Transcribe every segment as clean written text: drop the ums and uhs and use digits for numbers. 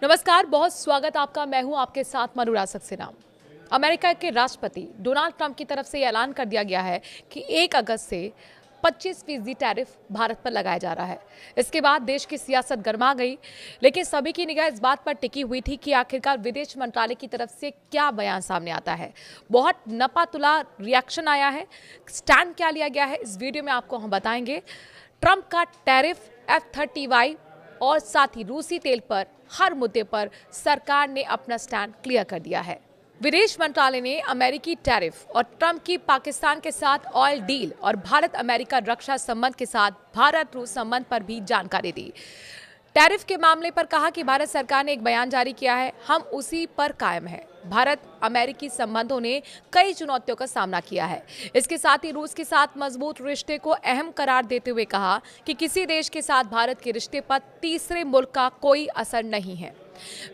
नमस्कार, बहुत स्वागत आपका। मैं हूं आपके साथ मनुरा सक्सेना। अमेरिका के राष्ट्रपति डोनाल्ड ट्रंप की तरफ से ऐलान कर दिया गया है कि 1 अगस्त से 25% टैरिफ भारत पर लगाया जा रहा है। इसके बाद देश की सियासत गर्मा गई, लेकिन सभी की निगाह इस बात पर टिकी हुई थी कि आखिरकार विदेश मंत्रालय की तरफ से क्या बयान सामने आता है। बहुत नपा-तुला रिएक्शन आया है। स्टैंड क्या लिया गया है, इस वीडियो में आपको हम बताएंगे। ट्रंप का टैरिफ F-35 और साथ ही रूसी तेल पर हर मुद्दे पर सरकार ने अपना स्टैंड क्लियर कर दिया है। विदेश मंत्रालय ने अमेरिकी टैरिफ और ट्रंप की पाकिस्तान के साथ ऑयल डील और भारत अमेरिका रक्षा संबंध के साथ भारत रूस संबंध पर भी जानकारी दी। टैरिफ के मामले पर कहा कि भारत सरकार ने एक बयान जारी किया है, हम उसी पर कायम हैं। भारत अमेरिकी संबंधों ने कई चुनौतियों का सामना किया है। इसके साथ ही रूस के साथ मजबूत रिश्ते को अहम करार देते हुए कहा कि किसी देश के साथ भारत के रिश्ते पर तीसरे मुल्क का कोई असर नहीं है।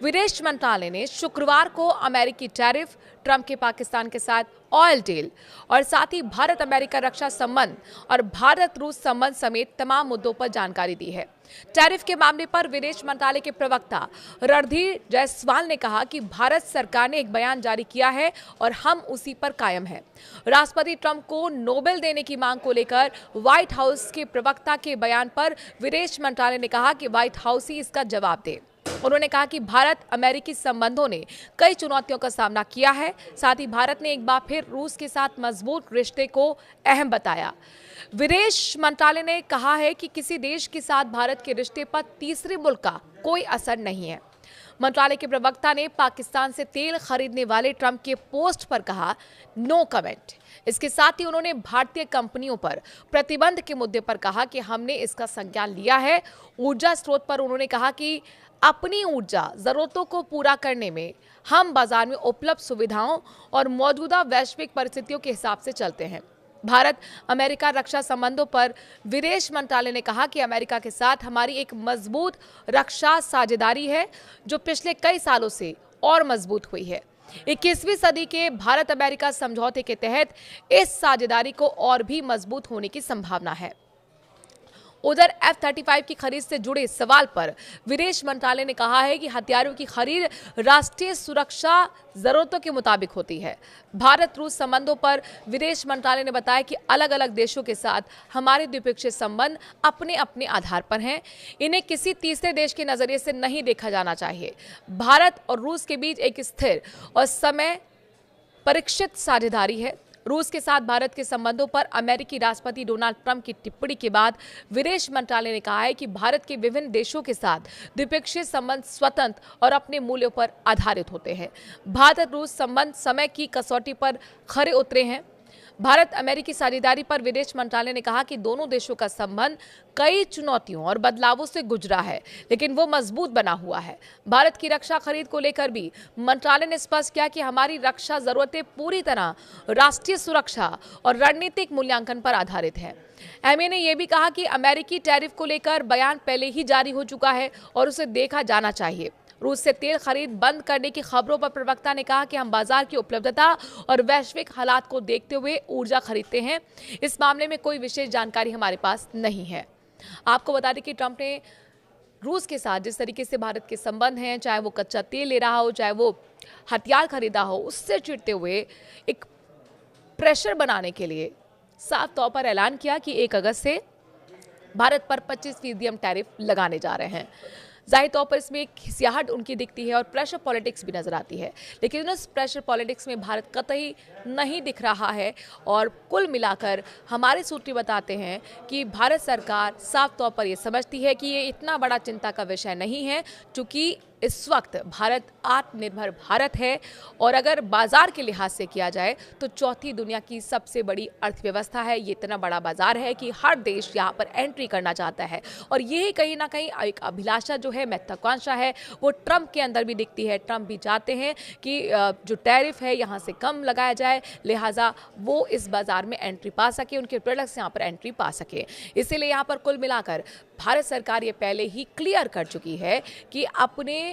विदेश मंत्रालय ने शुक्रवार को अमेरिकी टैरिफ, ट्रंप के पाकिस्तान के साथ ऑयल डील और साथ ही भारत अमेरिका रक्षा संबंध और भारत रूस संबंध समेत तमाम मुद्दों पर जानकारी दी है। टैरिफ के मामले पर विदेश मंत्रालय के प्रवक्ता रणधीर जायसवाल ने कहा कि भारत सरकार ने एक बयान जारी किया है और हम उसी पर कायम हैं। राष्ट्रपति ट्रंप को नोबेल देने की मांग को लेकर व्हाइट हाउस के प्रवक्ता के बयान पर विदेश मंत्रालय ने कहा कि व्हाइट हाउस ही इसका जवाब दे। उन्होंने कहा कि भारत अमेरिकी संबंधों ने कई चुनौतियों का सामना किया है। साथ ही भारत ने एक बार फिर रूस के साथ मजबूत रिश्ते को अहम बताया। विदेश मंत्रालय ने कहा है कि किसी देश के साथ भारत के रिश्ते पर तीसरे मुल्क का कोई असर नहीं है। मंत्रालय के प्रवक्ता ने पाकिस्तान से तेल खरीदने वाले ट्रंप के पोस्ट पर कहा, नो कमेंट। इसके साथ ही उन्होंने भारतीय कंपनियों पर प्रतिबंध के मुद्दे पर कहा कि हमने इसका संज्ञान लिया है। ऊर्जा स्रोत पर उन्होंने कहा कि अपनी ऊर्जा जरूरतों को पूरा करने में हम बाजार में उपलब्ध सुविधाओं और मौजूदा वैश्विक परिस्थितियों के हिसाब से चलते हैं। भारत अमेरिका रक्षा संबंधों पर विदेश मंत्रालय ने कहा कि अमेरिका के साथ हमारी एक मजबूत रक्षा साझेदारी है जो पिछले कई सालों से और मजबूत हुई है। 21वीं सदी के भारत अमेरिका समझौते के तहत इस साझेदारी को और भी मजबूत होने की संभावना है। उधर F-35 की खरीद से जुड़े सवाल पर विदेश मंत्रालय ने कहा है कि हथियारों की खरीद राष्ट्रीय सुरक्षा जरूरतों के मुताबिक होती है। भारत रूस संबंधों पर विदेश मंत्रालय ने बताया कि अलग अलग देशों के साथ हमारे द्विपक्षीय संबंध अपने अपने आधार पर हैं। इन्हें किसी तीसरे देश के नजरिए से नहीं देखा जाना चाहिए। भारत और रूस के बीच एक स्थिर और समय परीक्षित साझेदारी है। रूस के साथ भारत के संबंधों पर अमेरिकी राष्ट्रपति डोनाल्ड ट्रंप की टिप्पणी के बाद विदेश मंत्रालय ने कहा है कि भारत के विभिन्न देशों के साथ द्विपक्षीय संबंध स्वतंत्र और अपने मूल्यों पर आधारित होते हैं। भारत रूस संबंध समय की कसौटी पर खरे उतरे हैं। भारत अमेरिकी साझेदारी पर विदेश मंत्रालय ने कहा कि दोनों देशों का संबंध कई चुनौतियों और बदलावों से गुजरा है, लेकिन वो मजबूत बना हुआ है। भारत की रक्षा खरीद को लेकर भी मंत्रालय ने स्पष्ट किया कि हमारी रक्षा जरूरतें पूरी तरह राष्ट्रीय सुरक्षा और रणनीतिक मूल्यांकन पर आधारित है। एमए ने यह भी कहा कि अमेरिकी टैरिफ को लेकर बयान पहले ही जारी हो चुका है और उसे देखा जाना चाहिए। रूस से तेल खरीद बंद करने की खबरों पर प्रवक्ता ने कहा कि हम बाजार की उपलब्धता और वैश्विक हालात को देखते हुए ऊर्जा खरीदते हैं। इस मामले में कोई विशेष जानकारी हमारे पास नहीं है। आपको बता दें कि ट्रंप ने रूस के साथ जिस तरीके से भारत के संबंध हैं, चाहे वो कच्चा तेल ले रहा हो, चाहे वो हथियार खरीदा हो, उससे चिढ़ते हुए एक प्रेशर बनाने के लिए साफ तौर पर ऐलान किया कि 1 अगस्त से भारत पर 25% हम टैरिफ लगाने जा रहे हैं। जाहिर तौर पर इसमें एक खिसियाहट उनकी दिखती है और प्रेशर पॉलिटिक्स भी नजर आती है, लेकिन उस प्रेशर पॉलिटिक्स में भारत कतई नहीं दिख रहा है। और कुल मिलाकर हमारे सूत्र बताते हैं कि भारत सरकार साफ तौर पर यह समझती है कि ये इतना बड़ा चिंता का विषय नहीं है, क्योंकि इस वक्त भारत आत्मनिर्भर भारत है और अगर बाजार के लिहाज से किया जाए तो चौथी दुनिया की सबसे बड़ी अर्थव्यवस्था है। ये इतना बड़ा बाजार है कि हर देश यहाँ पर एंट्री करना चाहता है और यही कहीं ना कहीं एक अभिलाषा जो है, महत्वाकांक्षा है, वो ट्रंप के अंदर भी दिखती है। ट्रंप भी चाहते हैं कि जो टैरिफ है यहाँ से कम लगाया जाए, लिहाजा वो इस बाजार में एंट्री पा सके, उनके प्रोडक्ट्स यहाँ पर एंट्री पा सके। इसीलिए यहाँ पर कुल मिलाकर भारत सरकार ये पहले ही क्लियर कर चुकी है कि अपने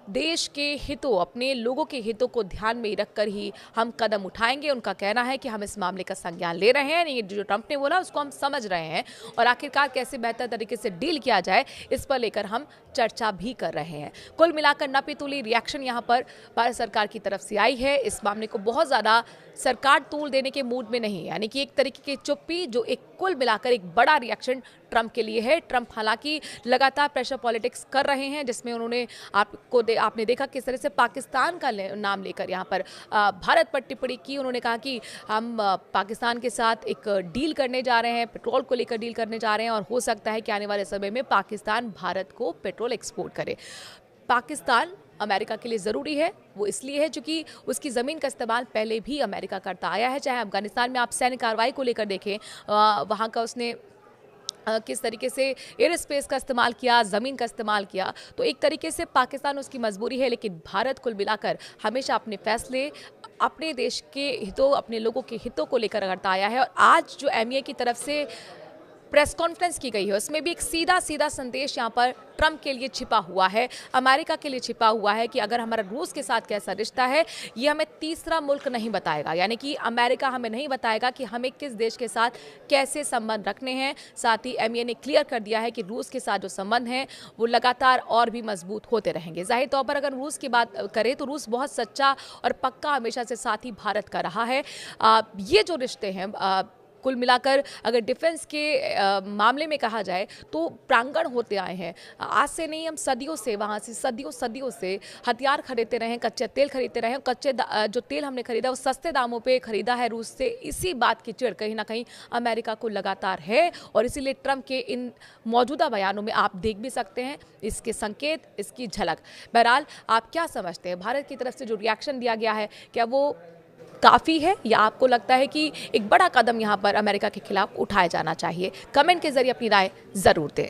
देश के हितों, अपने लोगों के हितों को ध्यान में रखकर ही हम कदम उठाएंगे। उनका कहना है कि हम इस मामले का संज्ञान ले रहे हैं, ये जो ट्रंप ने बोला उसको हम समझ रहे हैं और आखिरकार कैसे बेहतर तरीके से डील किया जाए इस पर लेकर हम चर्चा भी कर रहे हैं। कुल मिलाकर नपीतुली रिएक्शन यहाँ पर भारत सरकार की तरफ से आई है। इस मामले को बहुत ज़्यादा सरकार तूल देने के मूड में नहीं है, यानी कि एक तरीके की चुप्पी जो एक कुल मिलाकर एक बड़ा रिएक्शन ट्रंप के लिए है। ट्रंप हालांकि लगातार प्रेशर पॉलिटिक्स कर रहे हैं, जिसमें उन्होंने आपने देखा किस तरह से पाकिस्तान का नाम लेकर यहाँ पर भारत पर टिप्पणी की। उन्होंने कहा कि हम पाकिस्तान के साथ एक डील करने जा रहे हैं, पेट्रोल को लेकर डील करने जा रहे हैं और हो सकता है कि आने वाले समय में पाकिस्तान भारत को पेट्रोल एक्सपोर्ट करे। पाकिस्तान अमेरिका के लिए ज़रूरी है, वो इसलिए है क्योंकि उसकी ज़मीन का इस्तेमाल पहले भी अमेरिका करता आया है। चाहे अफगानिस्तान में आप सैन्य कार्रवाई को लेकर देखें, वहाँ का उसने किस तरीके से एयर स्पेस का इस्तेमाल किया, ज़मीन का इस्तेमाल किया, तो एक तरीके से पाकिस्तान उसकी मजबूरी है। लेकिन भारत कुल मिलाकर हमेशा अपने फैसले अपने देश के हितों, अपने लोगों के हितों को लेकर करता आया है। और आज जो एमईए की तरफ से प्रेस कॉन्फ्रेंस की गई है उसमें भी एक सीधा संदेश यहाँ पर ट्रंप के लिए छिपा हुआ है, अमेरिका के लिए छिपा हुआ है कि अगर हमारा रूस के साथ कैसा रिश्ता है ये हमें तीसरा मुल्क नहीं बताएगा, यानी कि अमेरिका हमें नहीं बताएगा कि हमें किस देश के साथ कैसे संबंध रखने हैं। साथ ही एमईए ने क्लियर कर दिया है कि रूस के साथ जो संबंध हैं वो लगातार और भी मजबूत होते रहेंगे। जाहिर तौर पर अगर रूस की बात करें तो रूस बहुत सच्चा और पक्का हमेशा से साथी भारत का रहा है। ये जो रिश्ते हैं कुल मिलाकर अगर डिफेंस के मामले में कहा जाए तो प्रांगण होते आए हैं। आज से नहीं, हम सदियों से वहाँ से सदियों से हथियार खरीदते रहे हैं, कच्चे तेल खरीदते रहे हैं। जो तेल हमने खरीदा वो सस्ते दामों पे खरीदा है रूस से। इसी बात की चिढ़ कहीं ना कहीं अमेरिका को लगातार है और इसीलिए ट्रंप के इन मौजूदा बयानों में आप देख भी सकते हैं इसके संकेत, इसकी झलक। बहरहाल आप क्या समझते हैं, भारत की तरफ से जो रिएक्शन दिया गया है क्या वो काफ़ी है या आपको लगता है कि एक बड़ा कदम यहाँ पर अमेरिका के खिलाफ उठाया जाना चाहिए? कमेंट के जरिए अपनी राय ज़रूर दें।